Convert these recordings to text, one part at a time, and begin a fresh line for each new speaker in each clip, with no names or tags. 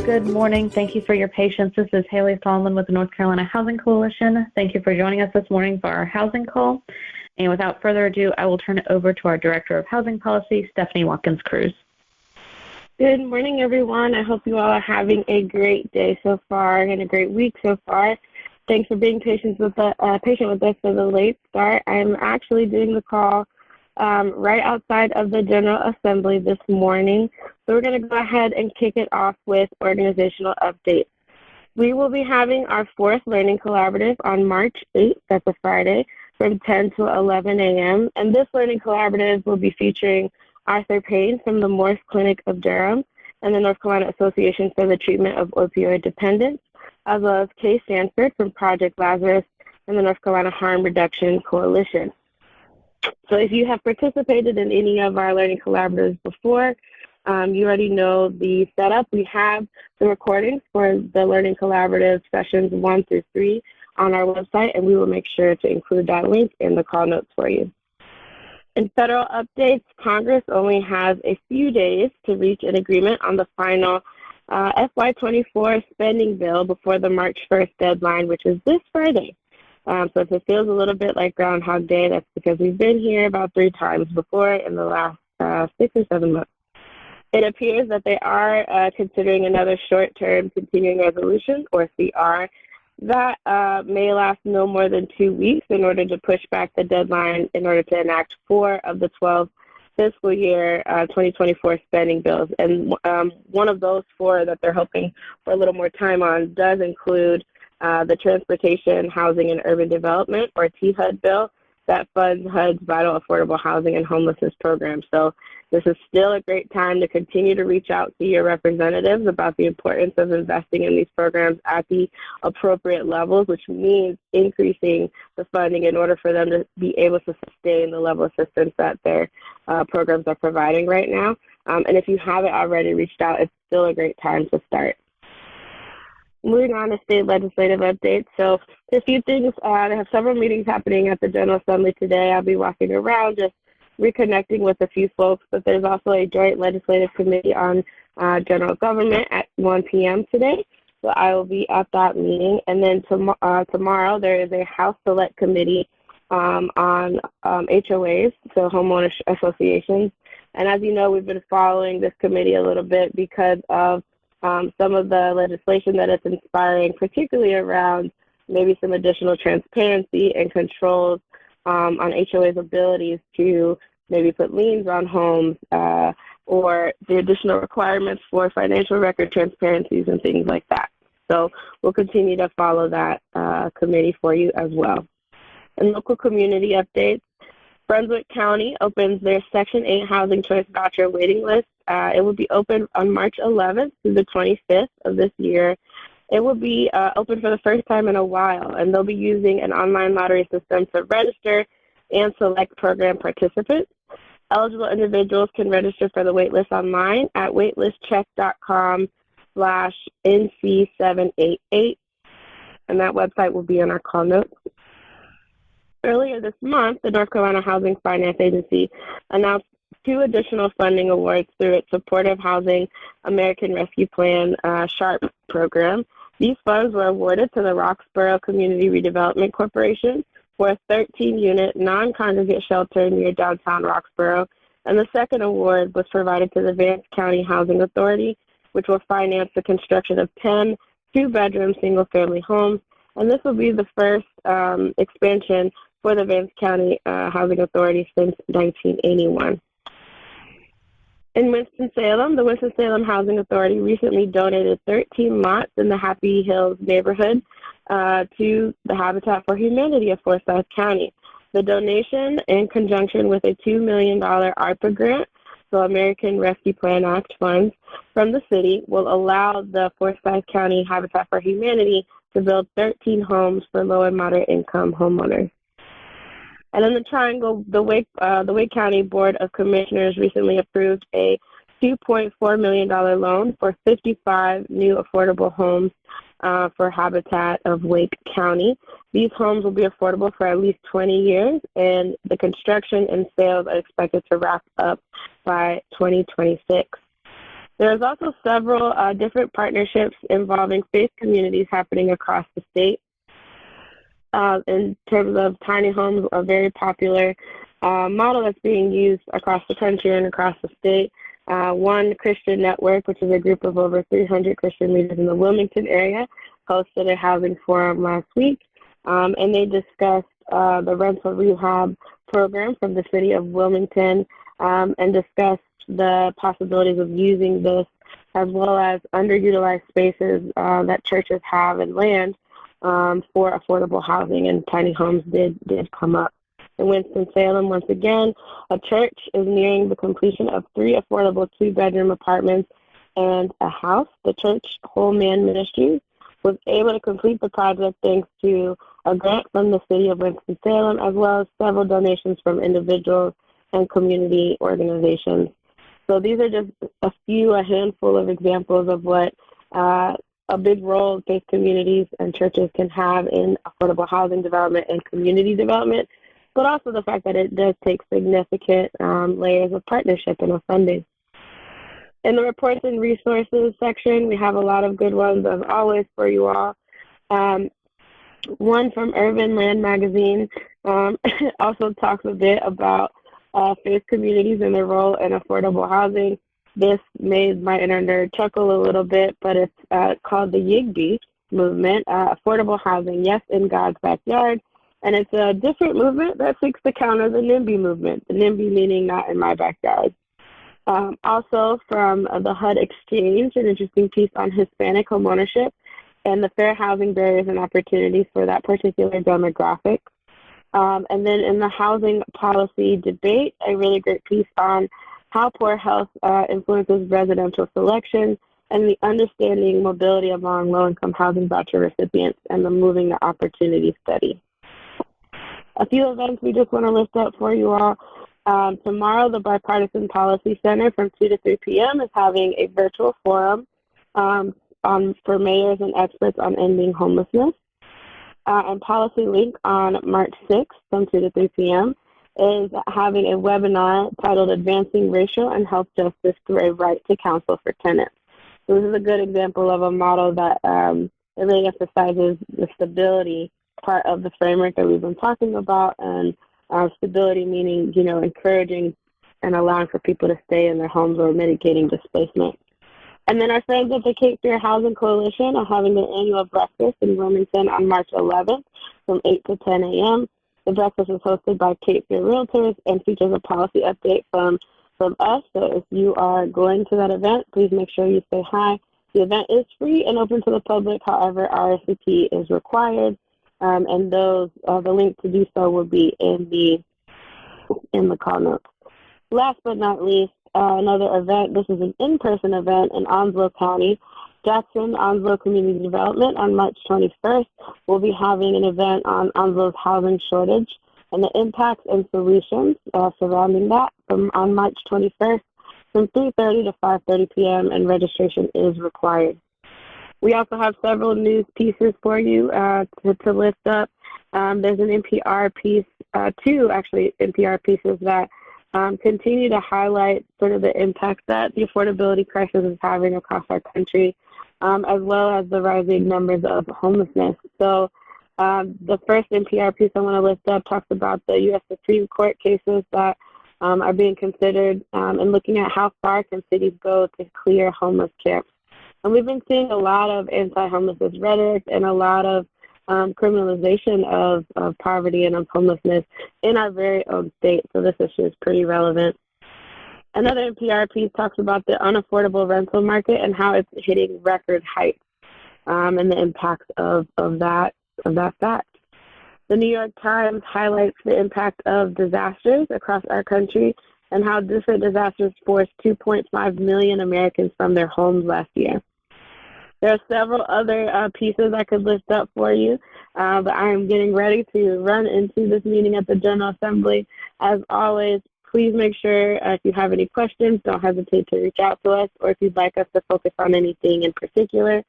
Good morning. Thank you for your patience. This is Haley Solomon with the North Carolina Housing Coalition. Thank you for joining us this morning for our housing call. And without further ado, I will turn it over to our Director of Housing Policy, Stephanie Watkins-Cruz.
Good morning, everyone. I hope you all are having a great day so far and a great week so far. Thanks for being patient with us for the late start. I'm actually doing the call right outside of the General Assembly this morning. So we're going to go ahead and kick it off with organizational updates. We will be having our fourth Learning Collaborative on March 8th, that's a Friday, from 10 to 11 a.m. And this Learning Collaborative will be featuring Arthur Payne from the Morse Clinic of Durham and the North Carolina Association for the Treatment of Opioid Dependence, as well as Kay Stanford from Project Lazarus and the North Carolina Harm Reduction Coalition. So if you have participated in any of our learning collaboratives before, you already know the setup. We have the recordings for the learning collaborative sessions 1 through 3 on our website, and we will make sure to include that link in the call notes for you. In federal updates, Congress only has a few days to reach an agreement on the final FY24 spending bill before the March 1st deadline, which is this Friday. So if it feels a little bit like Groundhog Day, that's because we've been here about 3 times before in the last 6 or 7 months. It appears that they are considering another short-term continuing resolution, or CR, that may last no more than 2 weeks in order to push back the deadline in order to enact 4 of the 12 fiscal year 2024 spending bills. And one of those 4 that they're hoping for a little more time on does include the Transportation, Housing, and Urban Development, or THUD bill, that funds HUD's Vital Affordable Housing and Homelessness program. So this is still a great time to continue to reach out to your representatives about the importance of investing in these programs at the appropriate levels, which means increasing the funding in order for them to be able to sustain the level of assistance that their programs are providing right now. And if you haven't already reached out, it's still a great time to start. Moving on to state legislative updates. So a few things. I have several meetings happening at the General Assembly today. I'll be walking around just reconnecting with a few folks, but there's also a joint legislative committee on general government at 1 p.m. today. So I will be at that meeting. And then tomorrow there is a House Select Committee on HOAs, so homeowner associations. And as you know, we've been following this committee a little bit because of some of the legislation that it's inspiring, particularly around maybe some additional transparency and controls on HOA's abilities to maybe put liens on homes or the additional requirements for financial record transparencies and things like that. So we'll continue to follow that committee for you as well. And local community updates. Brunswick County opens their Section 8 Housing Choice Voucher waiting list. It will be open on March 11th through the 25th of this year. It will be open for the first time in a while, and they'll be using an online lottery system to register and select program participants. Eligible individuals can register for the waitlist online at waitlistcheck.com/NC788, and that website will be in our call notes. Earlier this month, the North Carolina Housing Finance Agency announced 2 additional funding awards through its Supportive Housing American Rescue Plan SHARP program. These funds were awarded to the Roxborough Community Redevelopment Corporation for a 13-unit non-congregate shelter near downtown Roxborough, and the second award was provided to the Vance County Housing Authority, which will finance the construction of 10 2-bedroom single-family homes, and this will be the first expansion for the Vance County Housing Authority since 1981. In Winston-Salem, the Winston-Salem Housing Authority recently donated 13 lots in the Happy Hills neighborhood to the Habitat for Humanity of Forsyth County. The donation, in conjunction with a $2 million ARPA grant, so American Rescue Plan Act funds, from the city, will allow the Forsyth County Habitat for Humanity to build 13 homes for low and moderate income homeowners. And in the Triangle, the Wake County Board of Commissioners recently approved a $2.4 million loan for 55 new affordable homes for Habitat of Wake County. These homes will be affordable for at least 20 years, and the construction and sales are expected to wrap up by 2026. There's also several different partnerships involving faith communities happening across the state. In terms of tiny homes, a very popular model that's being used across the country and across the state. One Christian Network, which is a group of over 300 Christian leaders in the Wilmington area, hosted a housing forum last week, and they discussed the rental rehab program from the city of Wilmington and discussed the possibilities of using this as well as underutilized spaces that churches have and land for affordable housing, and tiny homes did come up. In Winston-Salem, once again, a church is nearing the completion of 3 affordable 2-bedroom apartments and a house. The church, Whole Man Ministries, was able to complete the project thanks to a grant from the city of Winston-Salem, as well as several donations from individuals and community organizations. So these are just a handful of examples of what a big role faith communities and churches can have in affordable housing development and community development, but also the fact that it does take significant layers of partnership and of funding. In the reports and resources section, we have a lot of good ones, as always, for you all. One from Urban Land Magazine also talks a bit about faith communities and their role in affordable housing. This made my inner nerd chuckle a little bit, but it's called the YIGBY movement, Affordable Housing, Yes in God's Backyard. And it's a different movement that seeks to counter the NIMBY movement, the NIMBY meaning not in my backyard. Also from the HUD Exchange, an interesting piece on Hispanic homeownership and the fair housing barriers and opportunities for that particular demographic. And then in the housing policy debate, a really great piece on how poor health influences residential selection and the understanding mobility among low-income housing voucher recipients and the Moving to Opportunity study. A few events we just want to list up for you all. Tomorrow, the Bipartisan Policy Center from 2 to 3 p.m. is having a virtual forum for mayors and experts on ending homelessness. And Policy Link on March 6th from 2 to 3 p.m. is having a webinar titled Advancing Racial and Health Justice Through a Right to Counsel for Tenants. So this is a good example of a model that really emphasizes the stability part of the framework that we've been talking about, and stability meaning, encouraging and allowing for people to stay in their homes or mitigating displacement. And then our friends at the Cape Fear Housing Coalition are having their annual breakfast in Wilmington on March 11th from 8 to 10 a.m. The breakfast is hosted by Cape Fear Realtors and features a policy update from us. So if you are going to that event, please make sure you say hi. The event is free and open to the public. However, RSVP is required. And the link to do so will be in the call notes. Last but not least, another event. This is an in-person event in Onslow County. Jackson Onslow Community Development on March 21st will be having an event on Onslow's housing shortage and the impacts and solutions surrounding that on March 21st from 3:30 to 5:30 p.m. and registration is required. We also have several news pieces for you to list up. There's an NPR piece, 2 actually NPR pieces that continue to highlight sort of the impact that the affordability crisis is having across our country, as well as the rising numbers of homelessness. So the first NPR piece I want to list up talks about the U.S. Supreme Court cases that are being considered and looking at how far can cities go to clear homeless camps. And we've been seeing a lot of anti-homelessness rhetoric and a lot of criminalization of poverty and of homelessness in our very own state. So this issue is pretty relevant. Another NPR piece talks about the unaffordable rental market and how it's hitting record heights and the impacts of that fact. The New York Times highlights the impact of disasters across our country and how different disasters forced 2.5 million Americans from their homes last year. There are several other pieces I could list up for you, but I am getting ready to run into this meeting at the General Assembly. As always, please make sure if you have any questions, don't hesitate to reach out to us, or if you'd like us to focus on anything in particular,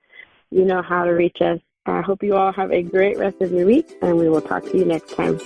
you know how to reach us. I hope you all have a great rest of your week, and we will talk to you next time.